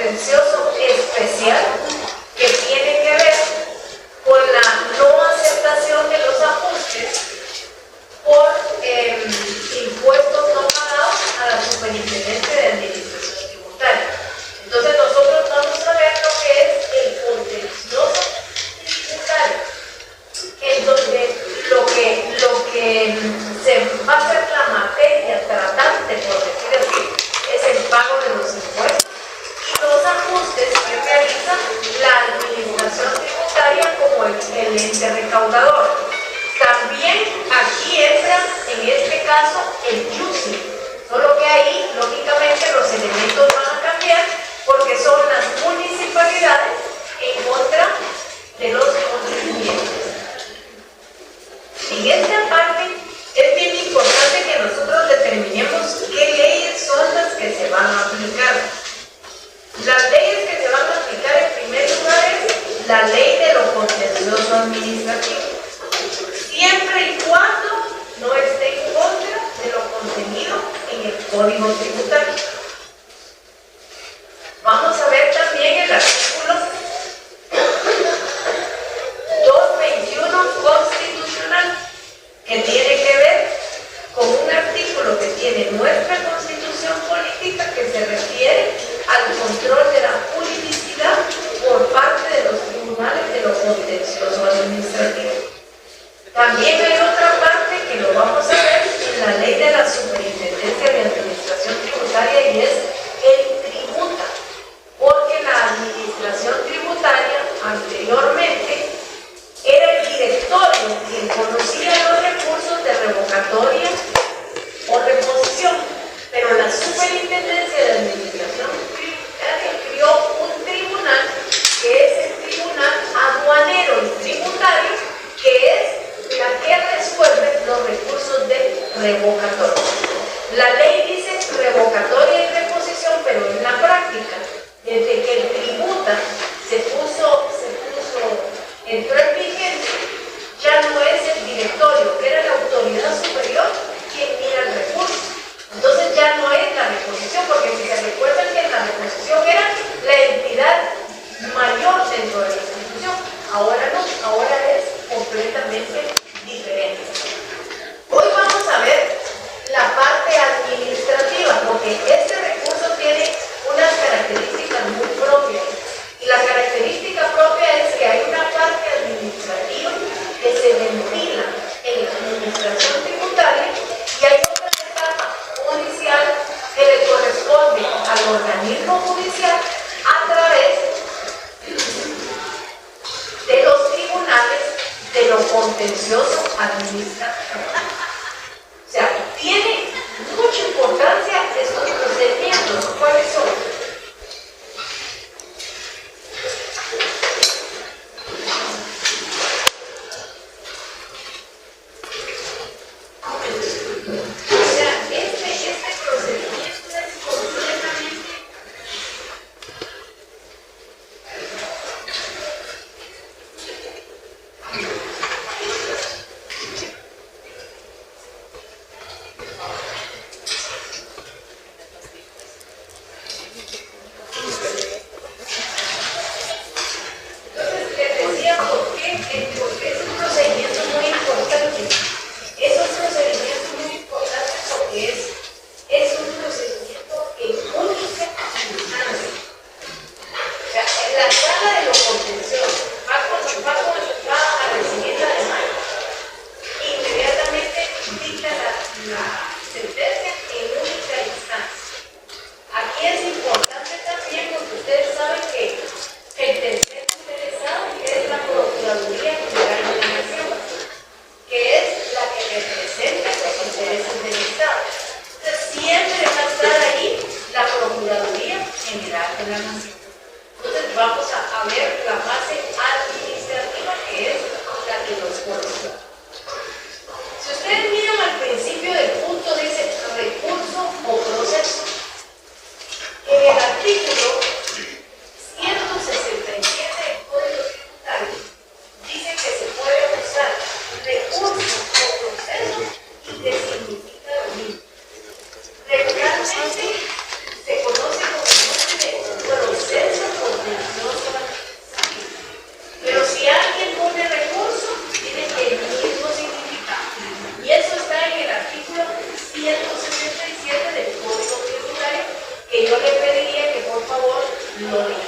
contencioso especial que tiene que ver con la no aceptación de los ajustes por impuestos no pagados a la Superintendencia de Administración Tributaria. Entonces nosotros vamos a ver lo que es el contencioso tributario, en donde lo que se va a ser la materia tratante, por decir así, es el pago de los impuestos y los ajustes que realiza la administración tributaria como el ente recaudador. También aquí entra, en este caso, el YUSI, solo que ahí, lógicamente, los elementos van a cambiar porque son las municipalidades en contra de los contribuyentes. En esta parte es bien importante que nosotros determinemos qué leyes son las que se van a aplicar. Las leyes que se van a aplicar en primer lugar es la ley de lo contencioso administrativo, siempre y cuando no esté en contra de lo contenido en el Código Tributario. Vamos a ver también el artículo 221 constitucional, que tiene que ver con un artículo que tiene nuestra Constitución política que se refiere al control de la juridicidad por parte de los tribunales de lo contencioso administrativo. También hay otra parte que lo vamos a ver en la ley de la Superintendencia de Administración Tributaria y es el tributa, porque la administración tributaria anteriormente era el directorio quien conocía los recursos de revocatoria o reposición, pero la Superintendencia de Administración Tributaria creó un tribunal que es el Tribunal Aduanero y Tributario, que es la que resuelve los recursos de revocatoria. La ley dice revocatoria y reposición, pero en la práctica, desde que el tributa entró en vigencia, ya no es el directorio, que era la autoridad superior quien mira el recurso. Entonces ya no es la reposición, porque si se recuerdan que la reposición era la entidad mayor dentro de la institución, ahora no, ahora es completamente diferente. Hoy vamos a ver la parte administrativa, porque este recurso tiene unas características muy propias. Y la característica propia es que hay una parte administrativa que se ventila en la administración tributaria y hay otra etapa judicial que le corresponde al organismo judicial a través de los tribunales de lo contencioso administrativo. O sea, tiene mucha importancia estos procedimientos. ¿Cuáles son? Regularmente se conoce como el nombre de proceso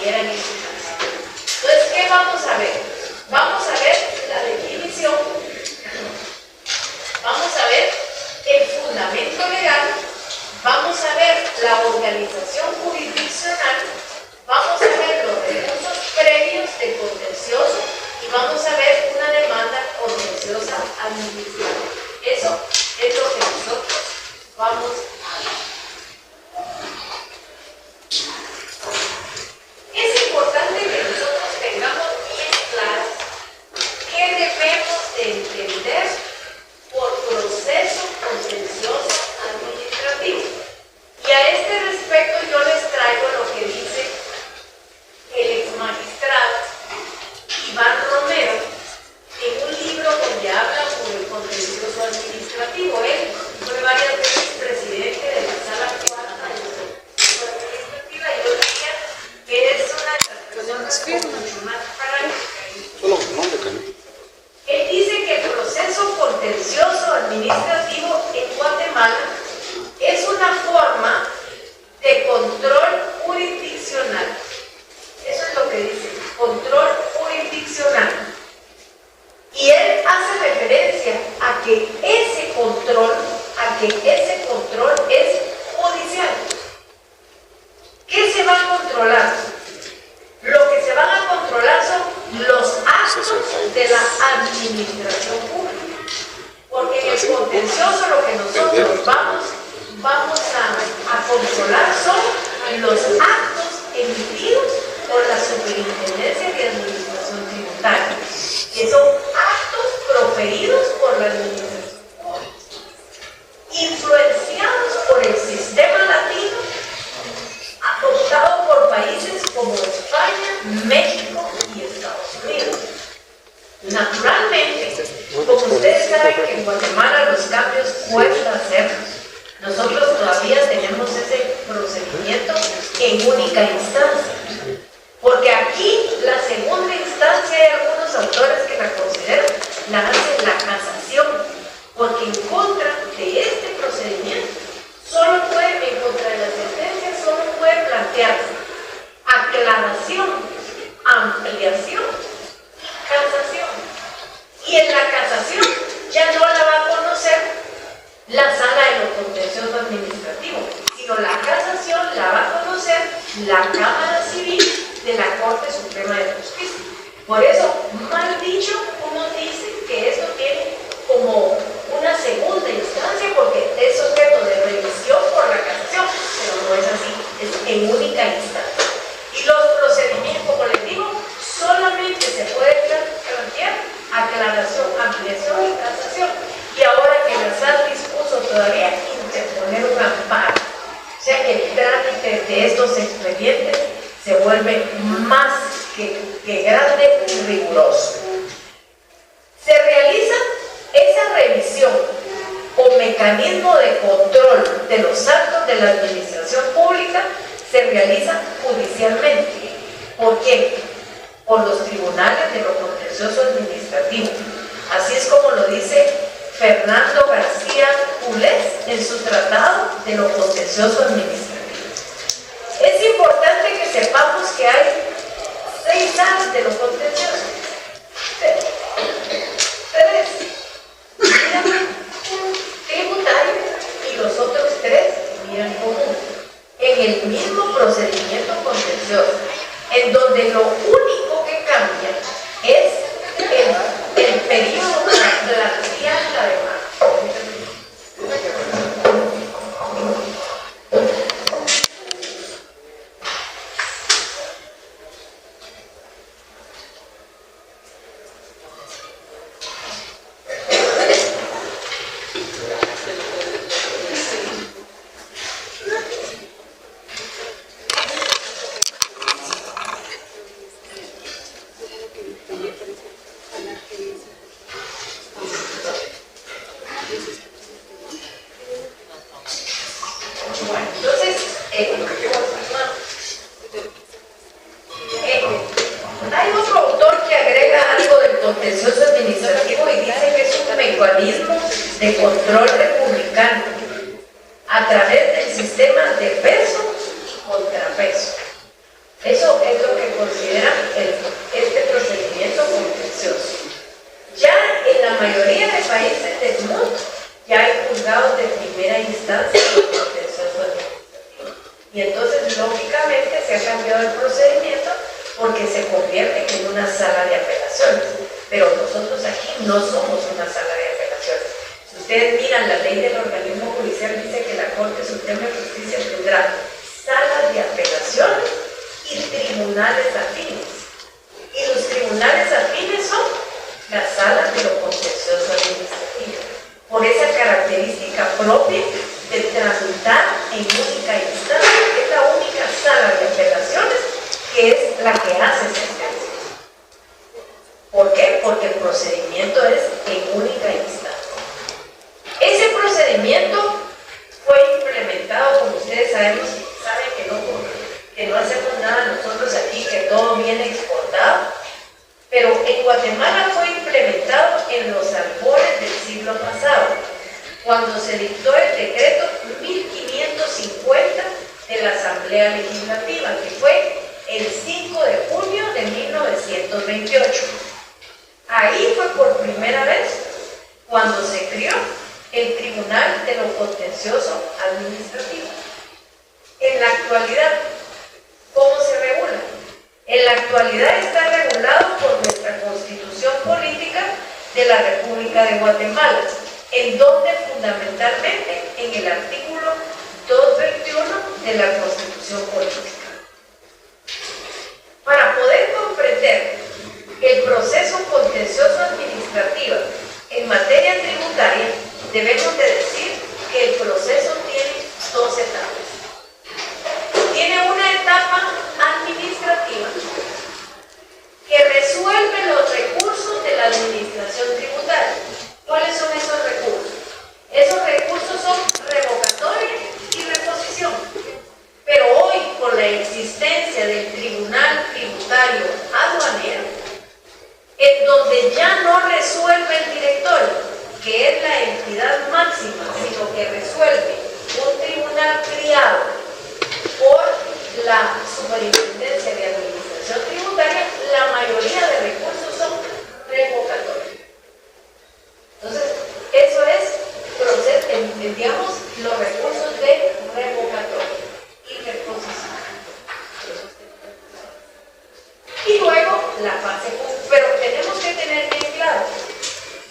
vieran en su casa. Entonces, ¿qué vamos a ver? Vamos a ver la definición, vamos a ver el fundamento legal, vamos a ver la organización jurisdiccional, vamos a ver los recursos previos de contencioso y vamos a ver una demanda contenciosa administrativa. Eso es lo que nosotros vamos a ver. Es importante que nosotros tengamos bien claro qué debemos de entender por proceso contencioso administrativo. Y a este respecto yo les traigo lo que dice el ex magistrado Iván Romero en un libro donde habla sobre el contencioso administrativo. Él fue varias veces presidente de la sala cuarta de la contencioso administrativa y yo diría que es una de las personas más prácticas. Él dice que el proceso contencioso administrativo en Guatemala es una forma de control jurisdiccional. Eso es lo que dice, control jurisdiccional. Y él hace referencia a que ese control es judicial. ¿Qué se va a controlar? Lo que se van a controlar son los actos de la administración pública. Porque en el contencioso lo que nosotros vamos a controlar son los actos emitidos por la Superintendencia de Administración Tributaria, que son actos proferidos por la administración pública, influenciados por el sistema latino, adoptado por países como España, México y Estados Unidos. Naturalmente, como ustedes saben que en Guatemala los cambios cuesta hacerlos, nosotros todavía tenemos ese procedimiento en única instancia. Porque aquí la segunda instancia, hay algunos autores que la consideran, la hace la casación, porque en contra de este procedimiento, en contra de la sentencia, solo puede plantearse aclaración, ampliación, casación. Y en la casación ya no la va a conocer la sala de lo contencioso administrativo, sino la casación la va a conocer la Cámara Civil de la Corte Suprema de Justicia. Por eso, mal dicho, uno dice que esto tiene como una segunda instancia porque es objeto de revisión por la casación, pero no es así, es en única instancia. Y los procedimientos, como les digo, solamente se puede plantear aclaración, ampliación y casación. Y ahora que la SAT dispuso todavía interponer un amparo, o sea que el trámite de estos expedientes se vuelve más que grande y riguroso. Se realiza esa revisión o mecanismo de control de los actos de la administración pública, se realiza judicialmente. ¿Por qué? Por los tribunales de lo contencioso administrativo. Así es como lo dice Fernando García Culés en su tratado de lo contencioso administrativo. Es importante que sepamos que hay 6 salas de lo contencioso. 3 tributarios y los otros 3 miran común. En el mismo procedimiento contencioso, en donde lo único que cambia es el periodo para plantear la demanda. Hay otro autor que agrega algo del contencioso administrativo y dice que es un mecanismo de control republicano a través del sistema de peso y contrapeso. Eso es lo que se ha cambiado el procedimiento porque se convierte en una sala de apelaciones. Pero nosotros aquí no somos una sala de apelaciones. Si ustedes miran la ley del organismo judicial, dice que la Corte Suprema de Justicia tendrá salas de apelaciones y tribunales afines. Y los tribunales afines son las salas de lo contencioso administrativo, por esa característica propia de tramitar en única instancia. Es la única sala de apelaciones que es la que hace sentencia. ¿Por qué? Porque el procedimiento es en única instancia. Ese procedimiento fue implementado, como ustedes saben que no hacemos nada nosotros aquí, que todo viene exportado, pero en Guatemala fue implementado en los albores del siglo pasado, cuando se dictó el decreto 1550 de la Asamblea Legislativa, que fue el 5 de junio de 1928. Ahí fue por primera vez cuando se creó el Tribunal de lo Contencioso Administrativo. En la actualidad, ¿cómo se regula? En la actualidad está regulado por nuestra Constitución Política de la República de Guatemala, en donde fundamentalmente en el artículo 221 de la Constitución Política. Para poder comprender el proceso contencioso administrativo en materia tributaria, debemos de decir que el proceso tiene dos etapas. Tiene una etapa administrativa que resuelve los recursos de la administración tributaria. ¿Cuáles son esos recursos? Esos recursos son revocatoria y reposición. Pero hoy, por la existencia del Tribunal Tributario Aduanero, en donde ya no resuelve el directorio, que es la entidad máxima, sino que resuelve un tribunal criado por la Superintendencia de Administración Tributaria, la mayoría de recursos son revocatorios. Entonces, eso es, digamos, los recursos de revocatoria y reposición. Y luego la fase, pero tenemos que tener bien claro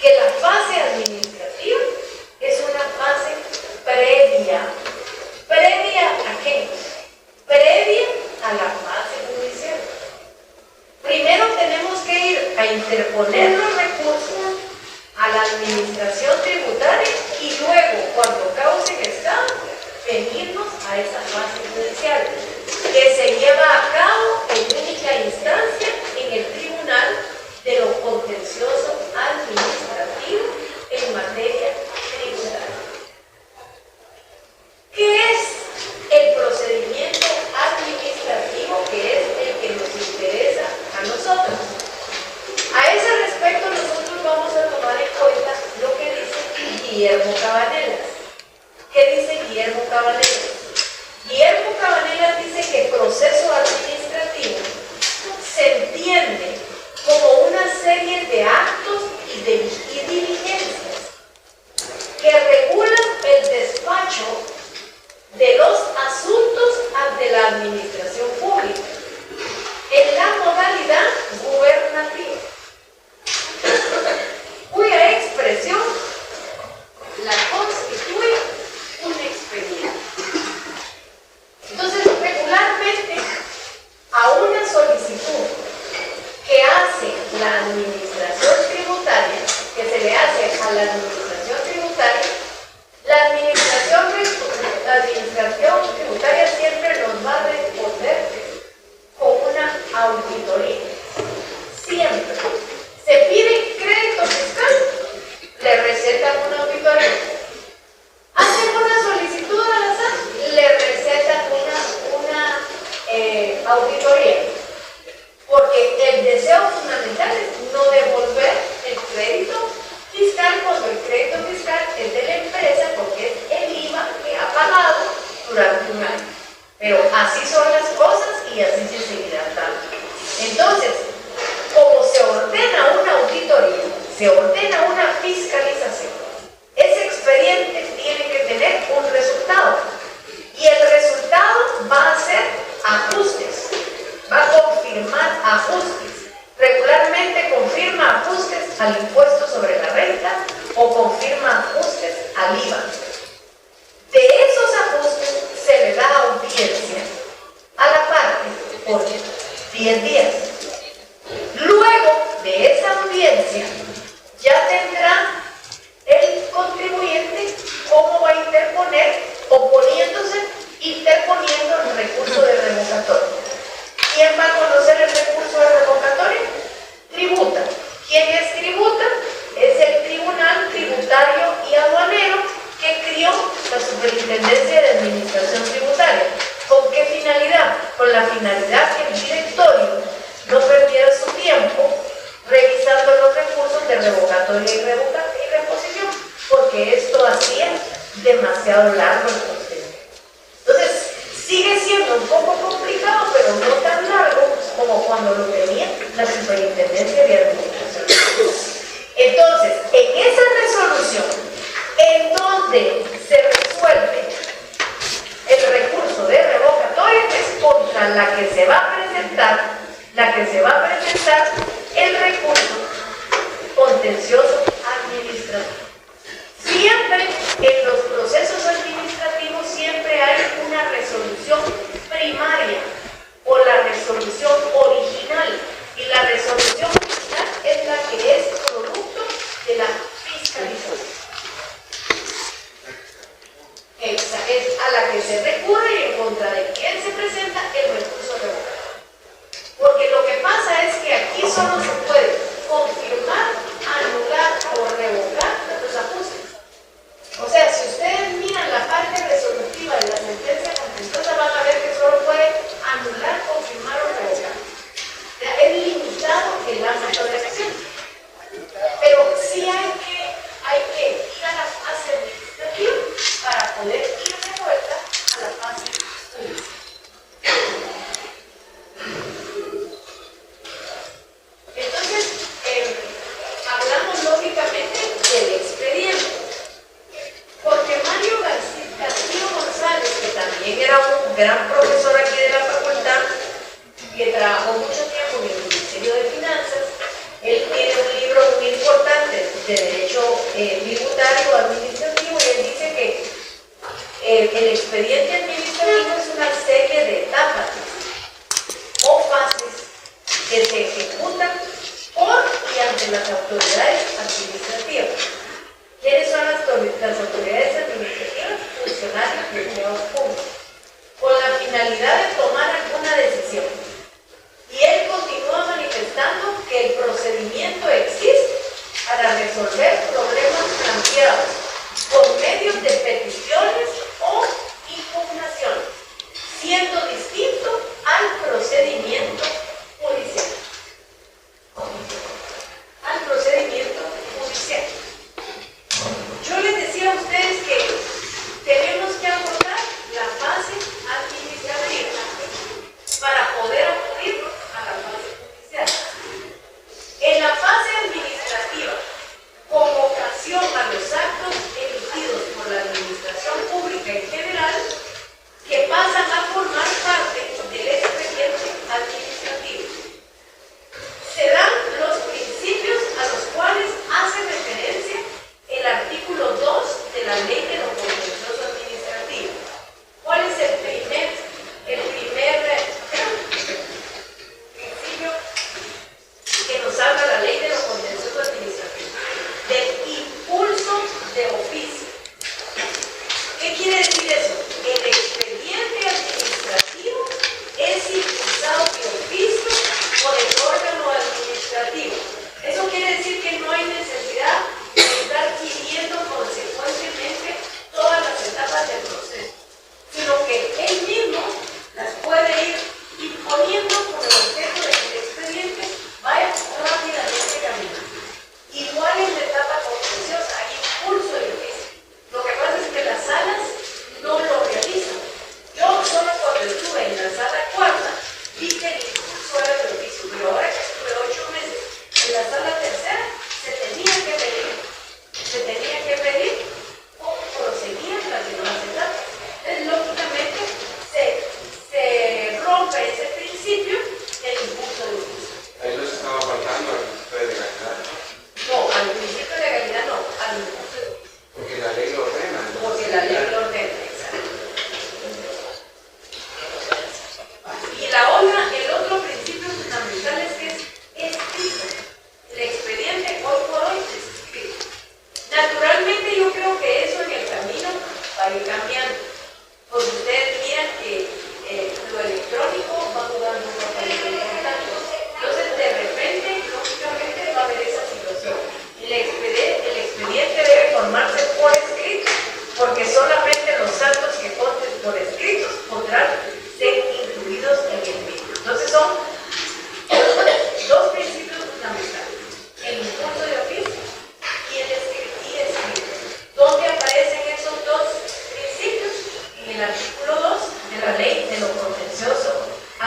que la fase administrativa es una fase previa. ¿Previa a qué? Previa a la fase judicial. Primero tenemos que ir a interponer los recursos a la administración tributaria y luego, cuando cause estado, venirnos a esa fase judicial, que se lleva a cabo en única instancia en el Tribunal de lo Contencioso Administrativo en materia tributaria. ¿Qué es el procedimiento administrativo, que es el que nos interesa a nosotros? A ese respecto, nosotros vamos a tomar en cuenta lo que dice Guillermo Cabanelas. ¿Qué dice Guillermo Cabanelas? Guillermo Cabanelas dice que proceso administrativo se entiende como una serie de actos y diligencias que regulan el despacho de los asuntos ante la administración pública en la modalidad gubernativa, cuya expresión la constituye un expediente. Entonces, regularmente, a una solicitud que hace la administración tributaria, que se le hace a la administración tributaria, la administración tributaria siempre nos va a responder con una auditoría. Siempre. Se pide crédito fiscal, le recetan una auditoría. Hacen una solicitud a la SAT, le recetan una auditoría. Porque el deseo fundamental es no devolver el crédito fiscal cuando el crédito fiscal es de la empresa, porque es el IVA que ha pagado durante un año. Pero así son las cosas y así se seguirá dando. Entonces, como se ordena una auditoría, se ordena una fiscalización, ese expediente tiene que tener un resultado. Y el resultado va a ser ajustes. por 10 días. Luego de esa audiencia, ya tendrá el contribuyente cómo va a interponer, interponiendo el recurso de revocatoria. ¿Quién va a conocer el recurso de revocatoria? Tributa. ¿Quién es tributa? Es el Tribunal Tributario y Aduanero que crió la Superintendencia de Administración Tributaria. ¿Con qué finalidad? Con la finalidad que el directorio no perdiera su tiempo revisando los recursos de revocatoria y reposición, porque esto hacía demasiado largo el procedimiento. Entonces, sigue siendo un poco complicado, pero no tan largo como cuando lo tenía la Superintendencia de Administración. Entonces, en esa resolución, en donde se resuelve el recurso de revocatoria, es contra la que se va a presentar el recurso contencioso administrativo. Siempre en los procesos administrativos siempre hay una resolución primaria o la resolución original, y la resolución original es la que es producto de la fiscalización. Esa es a la que se recurre y en contra de quien se presenta el recurso revocatorio. Porque lo que pasa es que aquí solo se puede confirmar, anular o revocar los ajustes. O sea, si ustedes miran la parte resolutiva de la sentencia contenciosa, van a ver que solo puede anular, confirmar o revocar. O sea, es limitado el ámbito de acción. Pero sí hay que ir a la fase administrativa para poder ir de vuelta a la fase judicial. Entonces, hablamos lógicamente del expediente, porque Mario Castillo González, que también era un gran profesor aquí de la facultad, que trabajó mucho tiempo en el Ministerio de Finanzas, él tiene un libro muy importante de derecho tributario administrativo, y él dice que el expediente administrativo es una serie de etapas o fases que se ejecutan por y ante las autoridades administrativas. ¿Quiénes son las autoridades administrativas? Funcionarios y empleados públicos, con la finalidad de tomar alguna decisión. Y él continúa manifestando que el procedimiento existe para resolver problemas planteados por medio de peticiones o impugnaciones, siendo distinto al procedimiento judicial. Yo les decía a ustedes que tenemos que abordar la fase administrativa.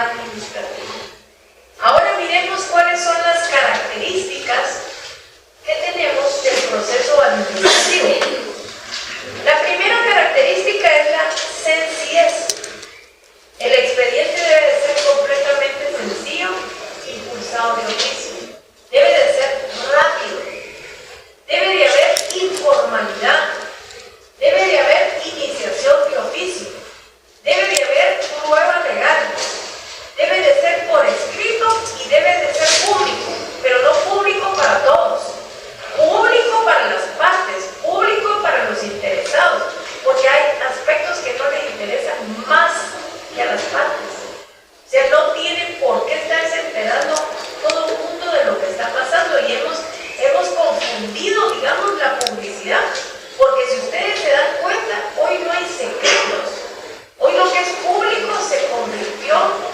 administrativo. Ahora miremos cuáles son las características que tenemos del proceso administrativo. La primera característica es la sencillez. El expediente debe de ser completamente sencillo, impulsado de oficio. Debe de ser rápido. Debe de haber informalidad. Debe de haber iniciación de oficio. Debe de haber prueba legal. Debe de ser por escrito y debe de ser público, pero no público para todos. Público para las partes, público para los interesados, porque hay aspectos que no les interesan más que a las partes. O sea, no tienen por qué estarse enterando todo el mundo de lo que está pasando y hemos confundido, digamos, la publicidad, porque si ustedes se dan cuenta, hoy no hay secretos. Hoy lo que es público se convirtió,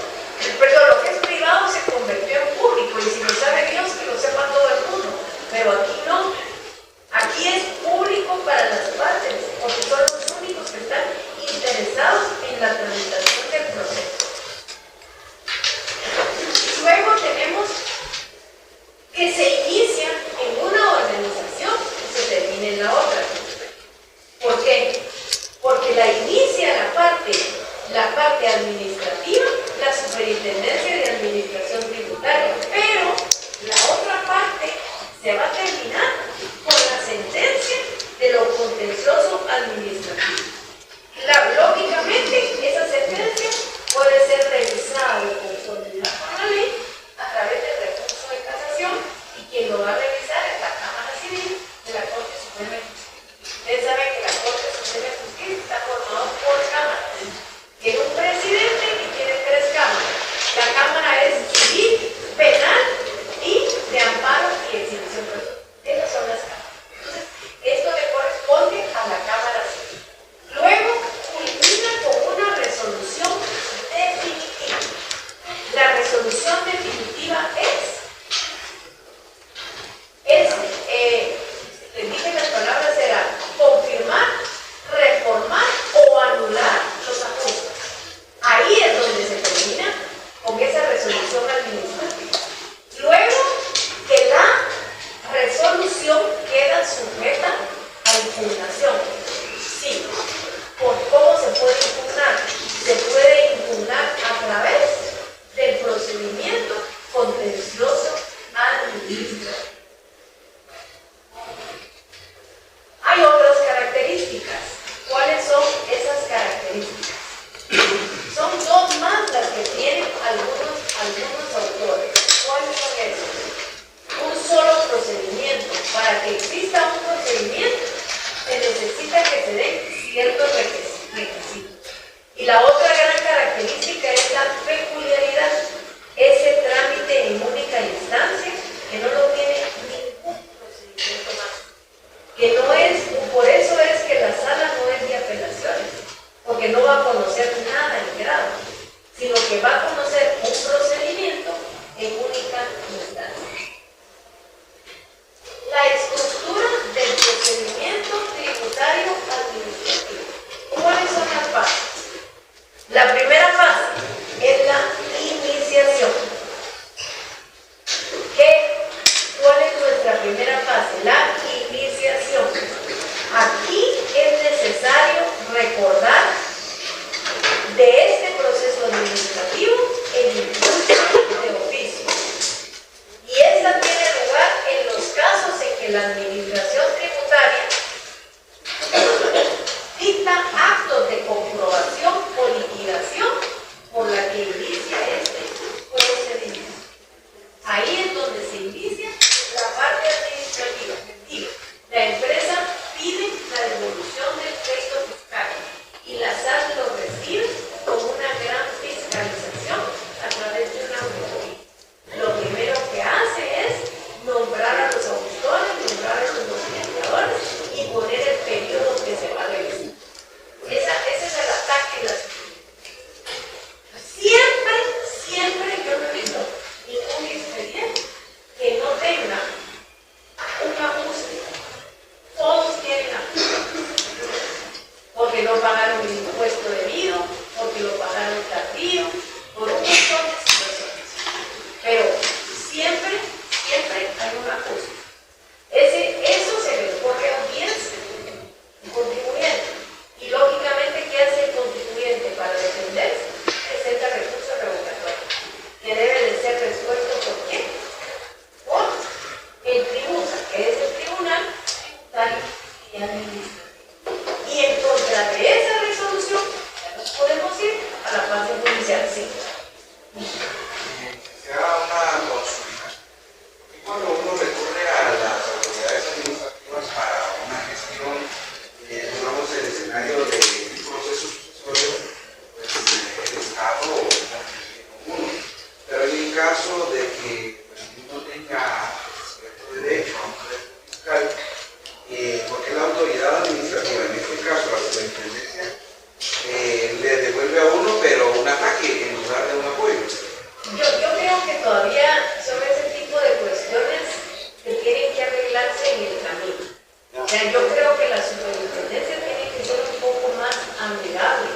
perdón, lo que es privado se convirtió en público, y si lo sabe Dios, que lo sepa todo el mundo. Pero aquí no. Aquí es público para las partes, porque son los únicos que están interesados en la tramitación del proceso. Luego tenemos que se inicia en una organización y se termina en la otra. ¿Por qué? Porque la inicia la parte administrativa, la Superintendencia de Administración Tributaria, pero la otra parte se va a terminar con la sentencia de lo contencioso administrativo. Lógicamente, esa sentencia puede ser revisada de conformidad con la ley a través del recurso de casación, y quien lo va a revisar es la Cámara Civil de la Corte Suprema de Justicia. Ustedes saben que la Corte Suprema de Justicia está formada por cámaras. Tiene un presidente y tiene 3 cámaras. La Cámara es civil, penal y de amparo y exhibición. Esas son las cámaras. Entonces, esto le corresponde a la Cámara Civil. Luego, culmina con una resolución definitiva. La resolución definitiva les dije las palabras, era confirmar, reformar o anular los ajustes. Ahí es donde se termina con esa resolución administrativa. Luego que la resolución queda sujeta a impugnación. Sí, ¿por cómo se puede impugnar? Se puede impugnar a través del procedimiento contencioso administrativo. Hay otras características. ¿Cuáles son esas características? Son 2 más las que tienen algunos autores. ¿Cuáles son esos? Un solo procedimiento. Para que exista un procedimiento, se necesita que se den ciertos requisitos. Y la otra gran característica es la peculiaridad. Ese trámite en única instancia que no lo tiene ningún procedimiento más. Que no es, por eso es que la sala no es de apelaciones, porque no va a conocer nada en grado, sino que va a conocer un procedimiento en única instancia. La estructura del procedimiento tributario administrativo. ¿Cuáles son las fases? La primera fase es la iniciación. caso de que uno tenga cierto derecho a un crédito fiscal, porque la autoridad administrativa, en este caso la superintendencia, le devuelve a uno, pero un ataque en lugar de un apoyo. Yo creo que todavía son ese tipo de cuestiones que tienen que arreglarse en el camino. O sea, yo creo que la superintendencia tiene que ser un poco más amigable,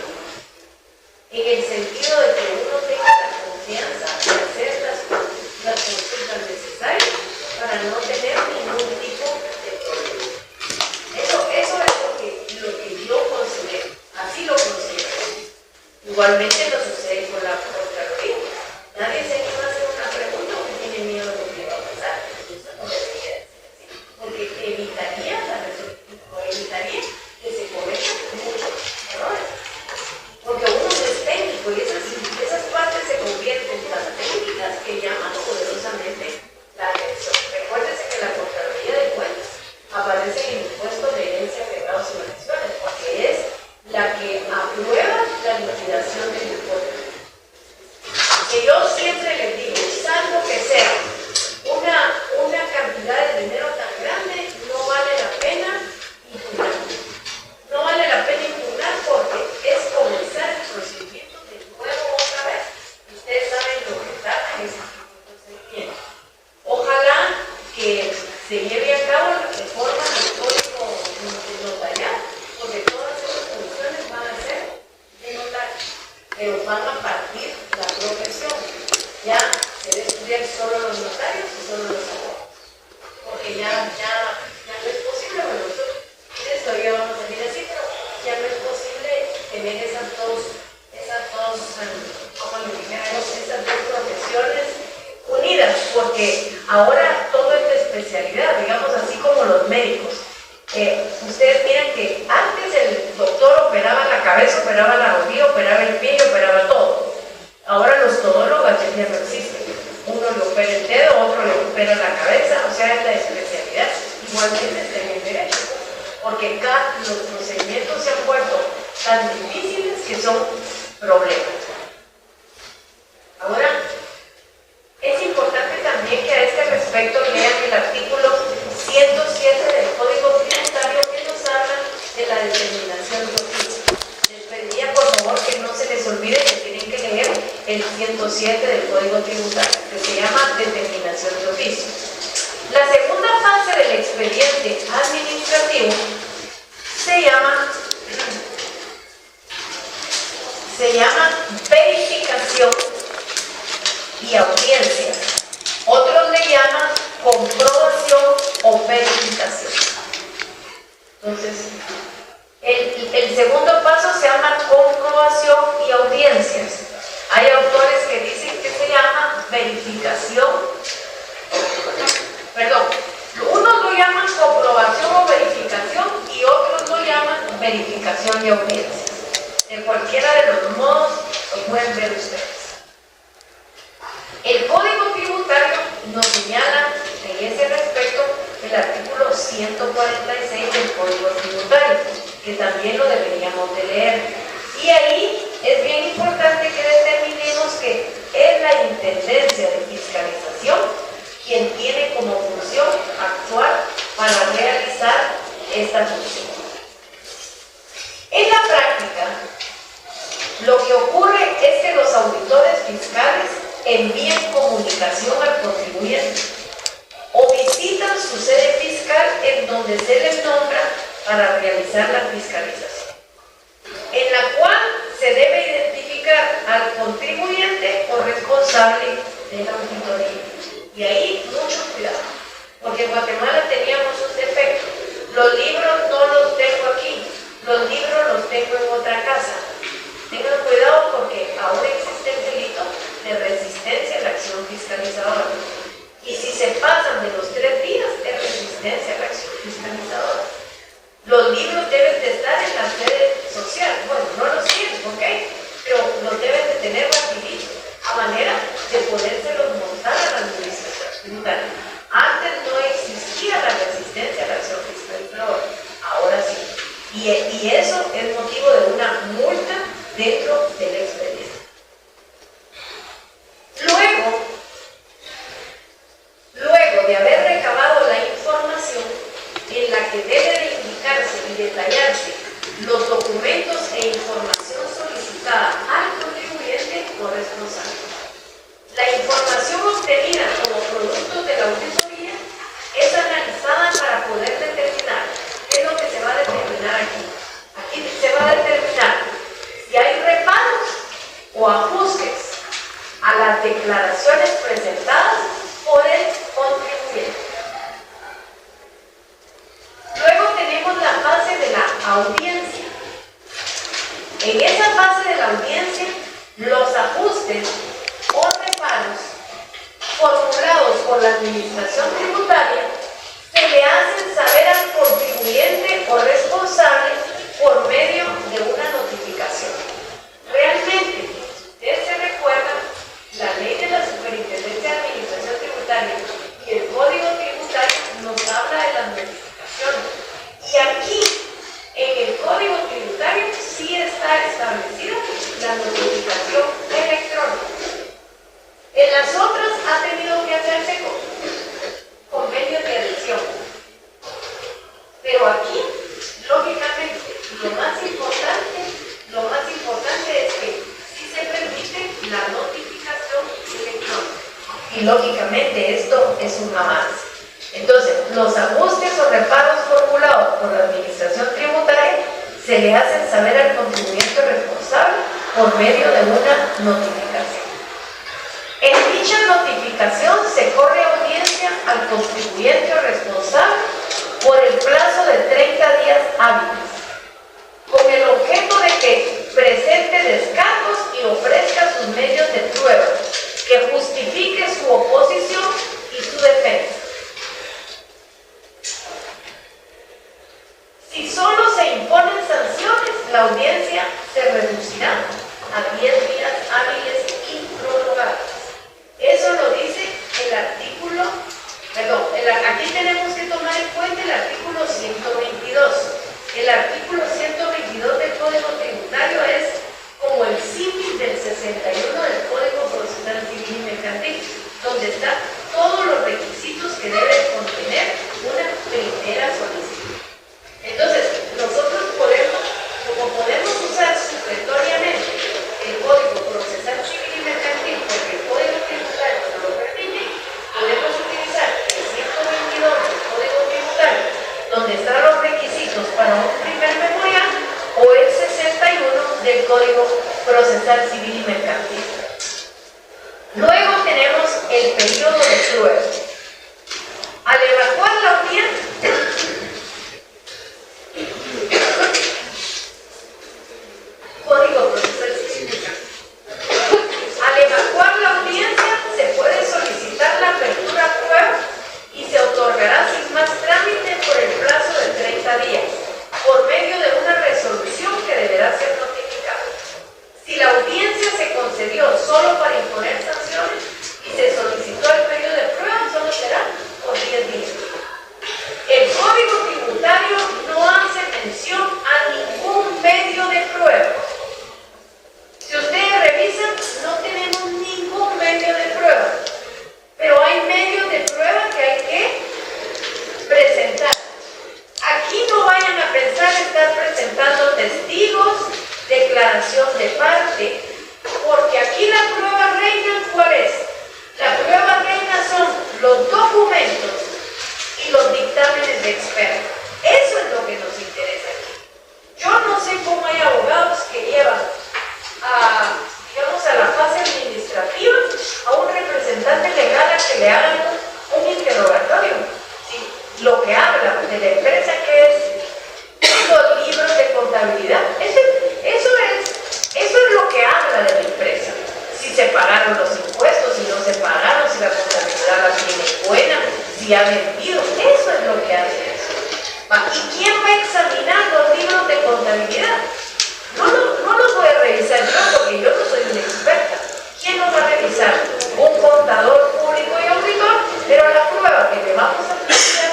en el sentido de que uno tenga la confianza de hacer las consultas necesarias para no tener ningún tipo de problema. Eso es lo que yo considero, así lo considero. Igualmente lo sucede con la Contraloría. Nadie se anima a hacer una pregunta porque tiene miedo de lo que va a pasar. Eso no debería ser así, porque evitaría que se cometan muchos errores. Porque uno es técnico y esas partes se convierten tan técnicas que llaman poderosamente la atención. Recuérdense que la Contraloría de Cuentas aparece en el impuesto de herencia, legados y donaciones, porque es la que aprueba la liquidación del impuesto. Que yo siempre les digo, salvo que sea una cantidad de dinero tan grande, no vale la pena impugnar. No vale la pena impugnar porque es comenzar el procedimiento de nuevo otra vez. Ustedes saben lo que trata ese procedimiento. Ojalá que se lleve a cabo la reforma del código notarial, porque todas esas funciones van a ser de notario, pero van a partir la profesión. Ya se debe estudiar solo los notarios y solo los abogados, porque ya no es posible, bueno, nosotros todavía vamos a decir así, pero ya no es posible tener esas dos, como le dijéramos, esas dos profesiones unidas, porque ahora todo es de especialidad, digamos así como los médicos. Ustedes miran que antes el doctor operaba la cabeza, operaba la rodilla, operaba el pie y operaba todo. Ahora los todólogos ya no existen. Uno le opera el dedo, otro le opera la cabeza, o sea, es la especialidad. Igualmente está en el derecho, porque los procedimientos se han vuelto tan difíciles que son problemas. Ahora, es importante también que a este respecto lean el artículo 107 del Código Tributario que nos habla de la determinación de oficio. Les pediría por favor que no se les olvide que tienen que leer el 107 del Código Tributario, que se llama determinación de oficio. La segunda fase del expediente administrativo se llama verificación y audiencia. Otros le llaman comprobación o verificación. Entonces, el segundo paso se llama comprobación y audiencias. Hay autores que dicen que se llama verificación, unos lo llaman comprobación o verificación y otros lo llaman verificación y audiencias. De cualquiera de los modos lo pueden ver ustedes. El Código Tributario nos señala en ese respecto el artículo 146 del Código Tributario, que también lo deberíamos de leer. Y ahí es bien importante que determinemos que es la Intendencia de Fiscalización quien tiene como función actuar para realizar esta función. En la práctica, lo que ocurre es que los auditores fiscales envían comunicación al contribuyente o visitan su sede fiscal en donde se les nombra para realizar la fiscalización, en la cual se debe identificar al contribuyente o responsable de la auditoría. Y ahí mucho cuidado, porque en Guatemala teníamos un defecto. Los libros no los tengo aquí, los libros los tengo en otra casa. Tengan cuidado porque ahora existe el delito de resistencia a la acción fiscalizadora. Y si se pasan de los 3 días, es resistencia a la acción fiscalizadora. Los libros deben de estar en la sede social. Bueno, no los tienen, ¿ok? Pero los deben de tener rapidito, a manera de podérselos montar a la administración tributaria. Antes no existía la resistencia a la acción fiscalizadora, ahora sí. Y eso es motivo de una multa dentro del expediente. Luego, información obtenida como producto de la auditoría es analizada para poder determinar qué es lo que se va a determinar aquí. Aquí se va a determinar si hay reparos o ajustes a las declaraciones presentadas por el contribuyente. Luego tenemos la fase de la audiencia. En esa fase de la audiencia, los ajustes o reparos formulados por la administración tributaria se le hacen saber al contribuyente o responsable por medio de una notificación. Realmente, si ustedes se recuerdan, la ley de la Superintendencia de Administración Tributaria y el Código Tributario nos habla de las notificaciones. Y aquí, en el Código Tributario, sí está establecida la notificación electrónica. En las otras ha tenido que hacerse con convenios de adhesión. Pero aquí, lógicamente, lo más importante es que sí se permite la notificación electrónica. Y lógicamente esto es un avance. Entonces, los ajustes o reparos formulados por la administración tributaria se le hacen saber al contribuyente responsable por medio de una notificación. En dicha notificación se corre audiencia al contribuyente responsable por el plazo de 30 días hábiles, con el objeto de que presente descargos y ofrezca sus medios de prueba, que justifique su oposición y su defensa. Si solo se imponen sanciones, la audiencia se reducirá a 10 días hábiles improrrogables. Eso lo dice el artículo, aquí tenemos que tomar en cuenta el artículo 122. El artículo 122 del Código Tributario es como el símil del 61 del Código Procesal Civil y Mercantil, donde están todos los requisitos que debe contener una primera solicitud. Entonces, nosotros podemos usar supletoriamente el Código Procesal Civil y Mercantil, porque el Código Tributario nos lo permite, podemos utilizar el 122 del Código Tributario, donde están los requisitos para un primer memorial, o el 61 del Código Procesal Civil y Mercantil. Luego tenemos el periodo de prueba. Al evacuar la audiencia, Código Procesal Civil y Mercantil. Al evacuar la audiencia, se puede solicitar la apertura a prueba y se otorgará sin más trámite por el plazo de 30 días, por medio de una resolución que deberá ser notificada. Si la audiencia se concedió solo para imponer sanciones y se solicitó el periodo de prueba, solo será por 10 días. El Código Tributario no hace mención a ningún medio de prueba. Si ustedes revisan, no tenemos ningún medio de prueba, pero hay medios de prueba que hay que presentar. Aquí no vayan a pensar estar presentando testigos, declaración de parte, porque aquí la prueba reina, ¿cuál es? La prueba reina son los documentos y los dictámenes de expertos. Eso es lo que nos interesa aquí. Yo no sé cómo hay abogados que llevan digamos, a la fase administrativa a un representante legal a que le hagan un interrogatorio. ¿Sí? Lo que habla de la empresa, que es los libros de contabilidad, eso es lo que habla de la empresa. Si se pagaron los impuestos, si no se pagaron, si la contabilidad la tiene buena, si ha vendido, eso es lo que hace eso. ¿Y quién va a examinar los libros de contabilidad? No los voy a revisar yo, porque yo no soy una experta. ¿Quién los va a revisar? Un contador público y auditor, pero la prueba que le vamos a plantear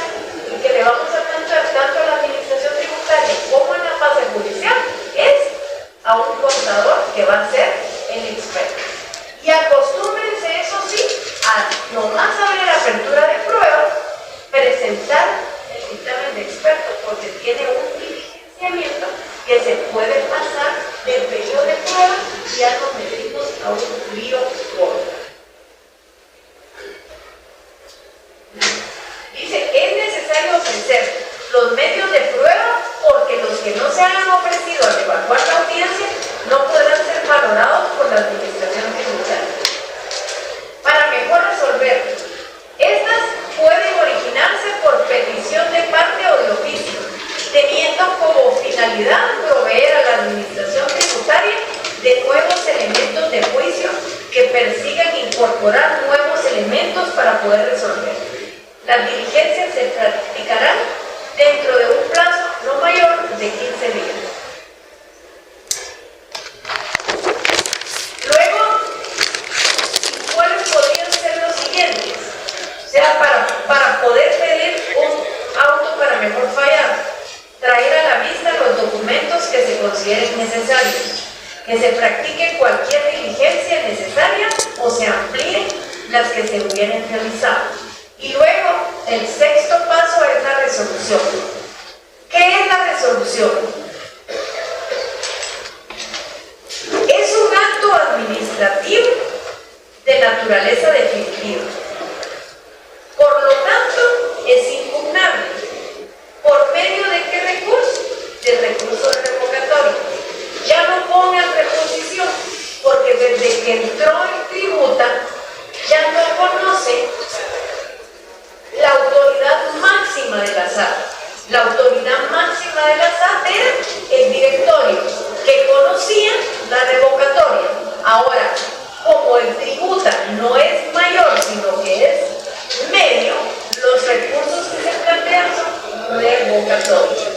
y que le vamos a plantear tanto a la administración tributaria como en la fase judicial es a un contador que va a ser el experto. Y acostúmbrense, eso sí, a nomás abrir apertura de prueba, presentar el dictamen de experto, porque tiene un diligenciamiento que se puede pasar del periodo de prueba y ya nos metimos a un lío gordo. de nuevos elementos de juicio que persigan incorporar nuevos elementos para poder resolver. Las diligencias se practicarán dentro de un plazo no mayor de 15 días. Luego, ¿cuáles podrían ser los siguientes? O sea, para poder pedir un auto para mejor fallar, traer a la vista los documentos que se consideren necesarios, que se practique cualquier diligencia necesaria o se amplíen las que se hubieran realizado. Y luego, el sexto paso es la resolución. ¿Qué es la resolución? Es un acto administrativo de naturaleza definitiva. Por lo tanto, es impugnable. ¿Por medio de qué recurso? Del recurso revocatorio. Ya no pongan reposición, porque desde que entró en tributa, ya no conoce la autoridad máxima de la SAT. La autoridad máxima de la SAT era el directorio, que conocía la revocatoria. Ahora, como el tributa no es mayor, sino que es medio, los recursos que se plantean son revocatorios.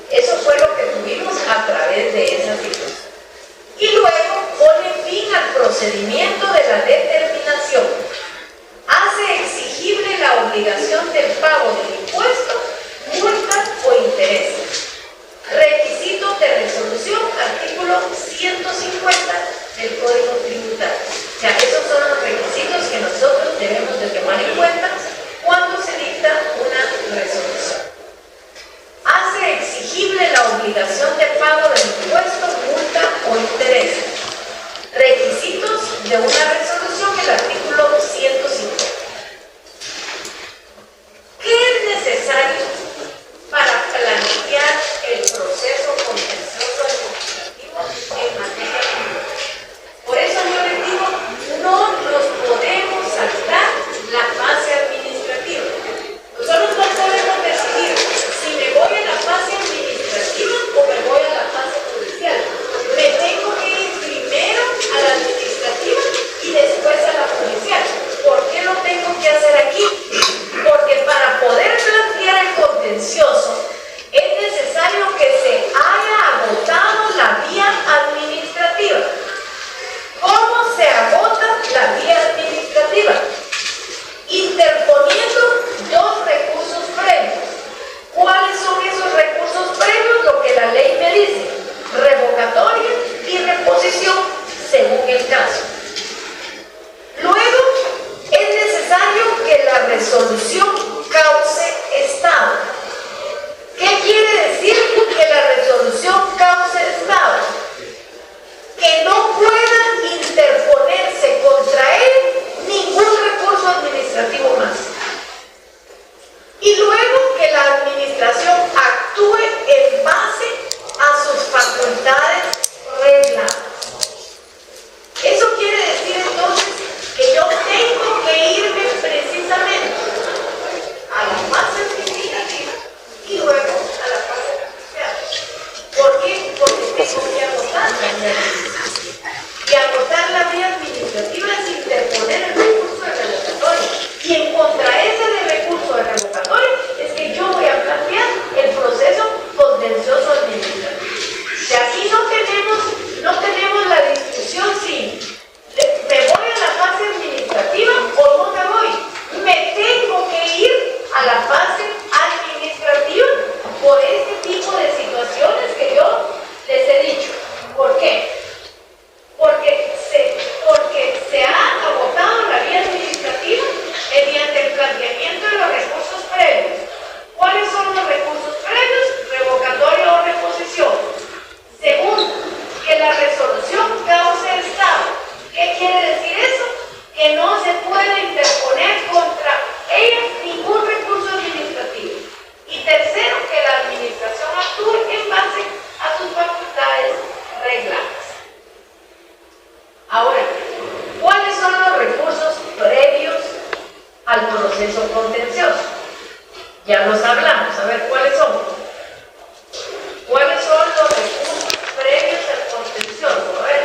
Eso fue lo que tuvimos a través de esa situación. Y luego pone fin al procedimiento de la determinación. Hace exigible la obligación del pago del impuesto, multa o intereses. Requisitos de resolución, artículo 150 del Código Tributario. O sea, esos son los requisitos que nosotros debemos de tomar en cuenta cuando se dicta una resolución. Hace exigible la obligación de pago del impuesto, multa o intereses. Requisitos de una resolución, el artículo 150. ¿Qué es necesario para plantear el proceso contencioso administrativo en materia tributaria? Por eso yo les digo, no nos podemos saltar la fase administrativa. Nosotros no podemos decidir si me voy a la fase administrativa o me voy a la fase judicial. Me tengo que ir primero a la administrativa y después a la judicial. ¿Por qué lo tengo que hacer aquí? Porque para poder plantear el contencioso es necesario que se haya agotado la vía administrativa. ¿Cómo se agota la vía administrativa? Interponiendo dos recursos previos. ¿Cuáles son esos recursos previos? Lo que la ley me dice: revocatoria y reposición, según el caso. Luego, es necesario que la resolución cause estado. ¿Qué quiere decir que la resolución cause estado? Que no pueda interponerse contra él ningún recurso administrativo más. Y luego que la administración actúe en base a sus facultades regladas. Eso quiere decir entonces que yo tengo que irme precisamente a la fase administrativa y luego a la fase judicial. ¿Por qué? Porque tengo que agotar la vía administrativa. Y agotar la vía administrativa es interponer el recurso de revocatoria. Y en contra ese de recurso de revocatoria es que yo voy a plantear el proceso contencioso administrativo. Si aquí no tenemos la discusión si me voy a la fase administrativa o no me voy. Me tengo que ir a la fase administrativa por este tipo de situaciones que yo les he dicho. ¿Por qué? Porque se ha agotado la vía administrativa mediante el planteamiento de los recursos previos. ¿Cuáles son los recursos previos? Revocatorio o reposición. Segundo, que la resolución cause estado. ¿Qué quiere decir eso? Que no se puede interponer contra ella ningún recurso administrativo. Y tercero, que la administración actúe en base a sus facultades regladas. Ahora, ¿cuáles son los recursos previos al proceso contencioso? Ya los hablamos, a ver cuáles son. ¿Cuáles son los recursos previos al contencioso? A ver,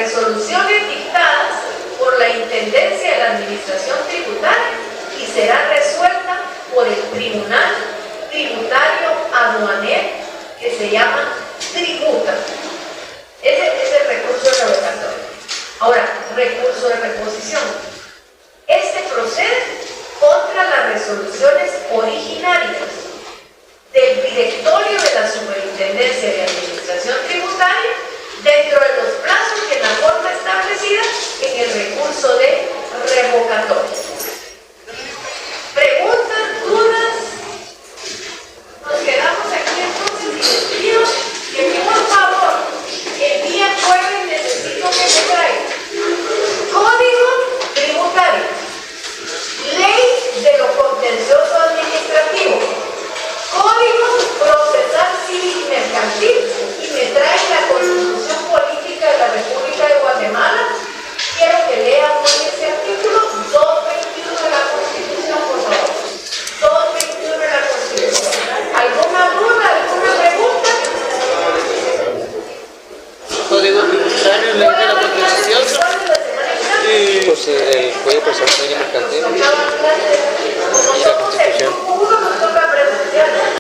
resoluciones dictadas por la Intendencia de la Administración Tributaria y será resuelta por el Tribunal Tributario Aduanero, que se llama Tributa. Ese es el recurso de revocatoria. Ahora, recurso de revocatoria.